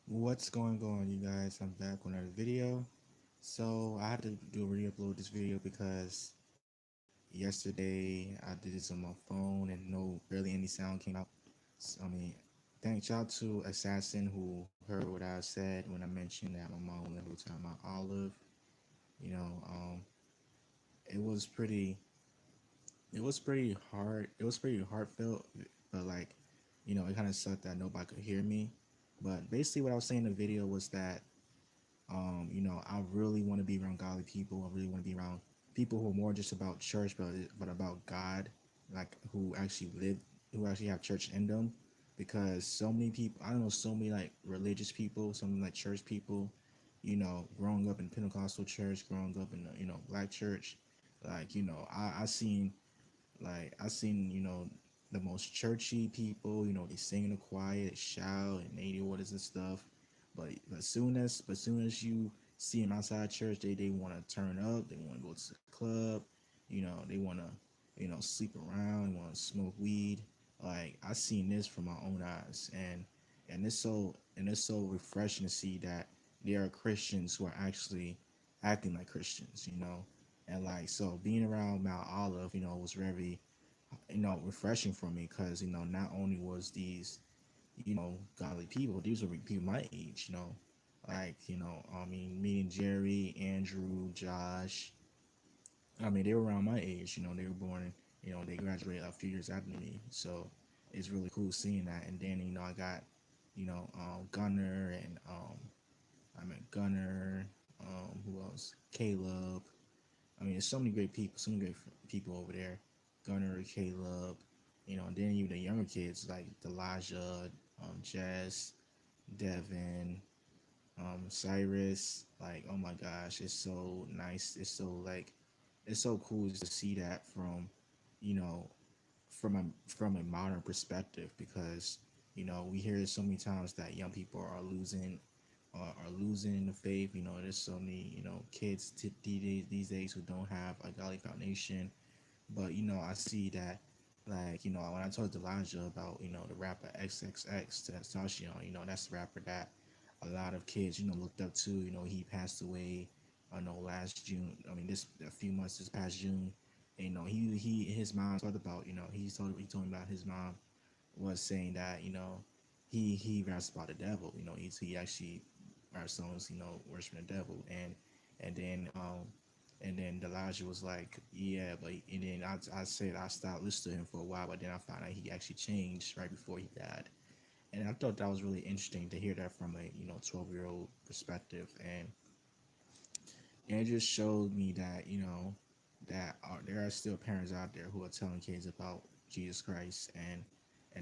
What's going on, you guys? I'm back with another video. So I had to do a re-upload this video because yesterday I did this on my phone and no barely any sound came out. Thank y'all to Assassin who heard what I said when I mentioned that my mom was the whole time my olive. You know, it was pretty it was pretty hard. It was pretty heartfelt, but like, it kind of sucked that nobody could hear me. But basically, what I was saying in the video was that I really want to be around godly people. I really want to be around people who are more just about church, but about God, like who actually have church in them. Because so many people, I don't know, so many like religious people, so many like church people, growing up in Pentecostal church, growing up in black church, like I seen the most churchy people. They sing in the choir, they shout and they do orders and stuff. But soon as you see them outside church, they want to turn up. They want to go to the club. They want to sleep around. They want to smoke weed. Like I seen this from my own eyes, and it's so refreshing to see that there are Christians who are actually acting like Christians. And like so being around Mount Olive, was very refreshing for me because not only was these godly people, these were people my age, like me and Jerry, Andrew, Josh. They were around my age. They were born, they graduated a few years after me. So it's really cool seeing that. And then I got Gunner and Gunner. Who else? Caleb. There's so many great people, so many great people over there. Gunner, Caleb, and then even the younger kids like Elijah, Jess, Devin, Cyrus. Like, oh my gosh, it's so nice. It's so cool just to see that you know, from a modern perspective because we hear so many times that young people are losing the faith. There's so many kids these days who don't have a godly foundation. But I see that, like, when I talked to Elijah about the rapper XXX to Tentacion, that's the rapper that a lot of kids looked up to. He passed away. I know last June. This a few months this past June. And, he his mom talked about he told me about his mom was saying that he raps about the devil. He actually raps songs worshiping the devil. And then Elijah was like, yeah, but and then I said I stopped listening to him for a while, but then I found out he actually changed right before he died. And I thought that was really interesting to hear that from a 12-year-old perspective. And it just showed me that there are still parents out there who are telling kids about Jesus Christ, and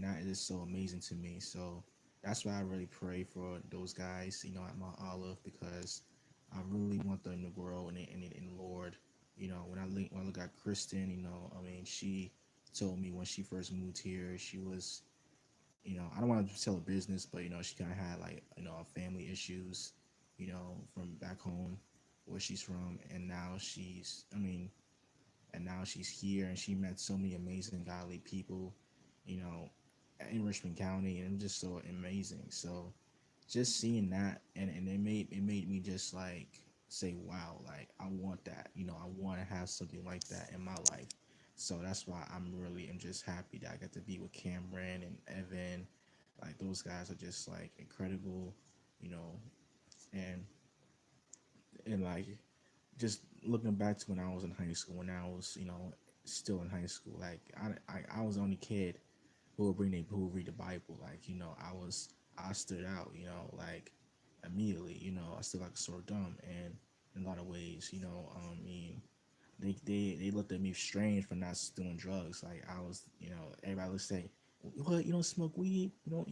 that is so amazing to me. So that's why I really pray for those guys, at Mount Olive, because I really want them to grow in the Lord. When I look at Kristen, she told me when she first moved here, she was, I don't want to tell her business, but she kind of had like family issues, from back home where she's from, and now she's here, and she met so many amazing godly people, you know, in Richmond County, and just so amazing. So just seeing that, and it made me just like say, wow, like I want that. I want to have something like that in my life. So that's why I'm just happy that I got to be with Cameron and Evan. Like those guys are just like incredible, you know, and like just looking back to when I was in high school, when I was, still in high school, like I was the only kid who would read the Bible. Like, I stood out, like immediately, I stood like a sore dumb, and in a lot of ways, they looked at me strange for not doing drugs. Like I was, everybody would say, "What? You don't smoke weed? You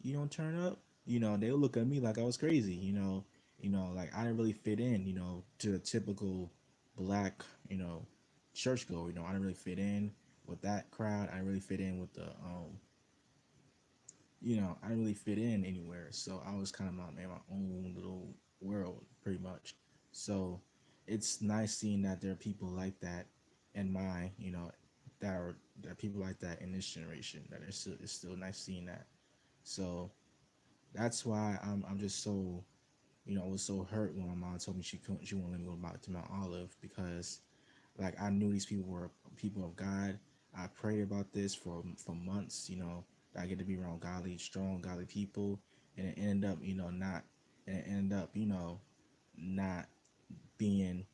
don't turn up?" They would look at me like I was crazy. Like I didn't really fit in, to the typical black, churchgoer. I didn't really fit in with that crowd. I didn't really fit in with I didn't really fit in anywhere. So I was kind of my own little world, pretty much. So it's nice seeing that there are people like that in my, that are people like that in this generation. That it's still nice seeing that. So that's why I'm just so, I was so hurt when my mom told me she wouldn't let me go back to Mount Olive, because like I knew these people were people of God. I prayed about this for months, that I get to be around godly, strong, godly people, and it ended up, not, and it ended up, not being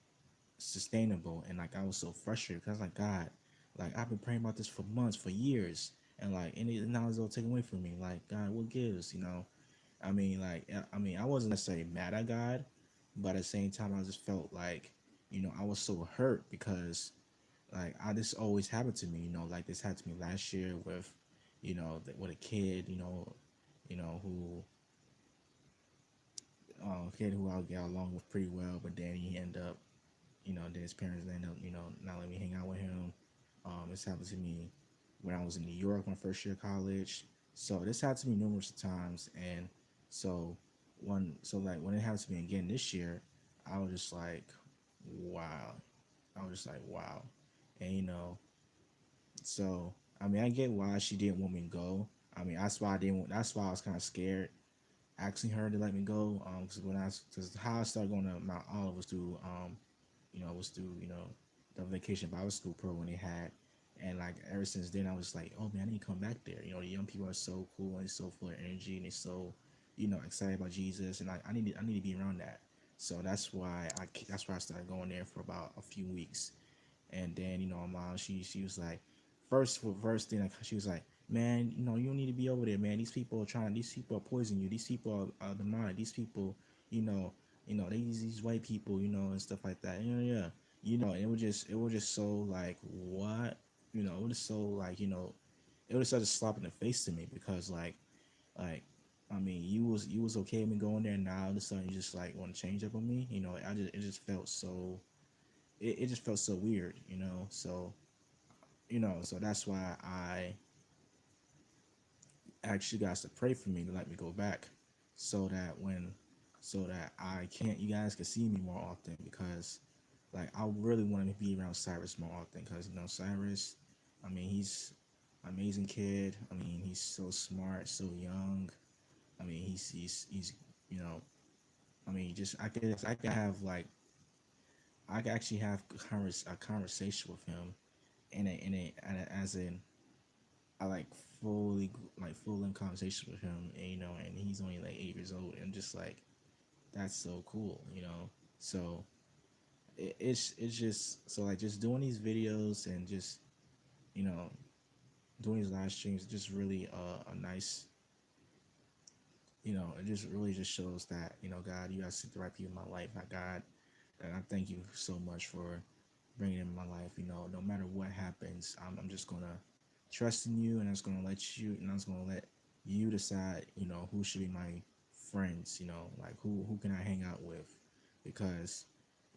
sustainable. And like I was so frustrated because I was like, God, like I've been praying about this for months, for years, and like now it's all taken away from me. Like, God, what gives, I mean, like, I mean, I wasn't necessarily mad at God, but at the same time, I just felt like, I was so hurt because, like, this always happened to me. Like this happened to me last year with, with a kid, who, kid who I got along with pretty well, but then he ended up, then his parents ended up, not letting me hang out with him. This happened to me when I was in New York, my first year of college. So this happened to me numerous times, and so like when it happened to me again this year, I was just like, wow. I was just like, wow, and so I mean, I get why she didn't want me to go. I mean, that's why I didn't. That's why I was kind of scared asking her to let me go. Because because how I started going to Mount Olive was through was through, the vacation Bible school program they had. And like ever since then, I was like, oh man, I need to come back there. The young people are so cool and so full of energy, and they're so, excited about Jesus. And I need to be around that. So that's why I started going there for about a few weeks. And then, my mom, she was like, first thing, like, she was like, man, you don't need to be over there, man. These people are poisoning you. These people are demonic. These people, you know, these white people, and stuff like that. Yeah. It was just so like, what, it was so like, it was such a slap in the face to me, because like, I mean, you was okay with me going there, now all of a sudden you just like want to change up on me. It just felt so, it just felt so weird. So, so that's why I asked you guys to pray for me to let me go back, so that I can't, you guys can see me more often, because like I really want to be around Cyrus more often, because Cyrus, I mean, he's an amazing kid. I mean, he's so smart, so young. I mean, he's you know I mean, just I could have like, I could actually have a conversation with him as in, I like fully, like full in conversation with him, and and he's only like 8 years old, and just like, that's so cool. So it's just, so like, just doing these videos and just, you know doing these live streams, just really a nice, it just really just shows that, God, you guys sent the right people in my life. God, and I thank you so much for bringing in my life. No matter what happens, I'm just gonna trust in you, and I'm just gonna let you decide, who should be my friends. Like, who can I hang out with, because,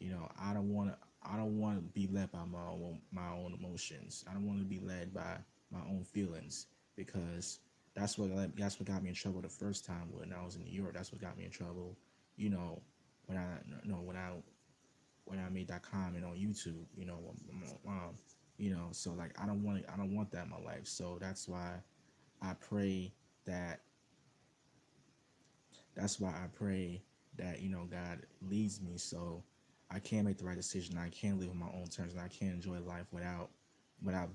I don't want to be led by my own emotions. I don't want to be led by my own feelings, because that's what got me in trouble the first time when I was in New York. That's what got me in trouble. You know, when I no when I made that comment on YouTube. Um, so like, I don't want that in my life. So I pray that that's why I pray that, God leads me, so I can make the right decision. I can live on my own terms, and I can enjoy life without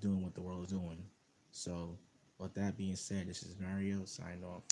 doing what the world is doing. So with that being said, this is Mario signing off.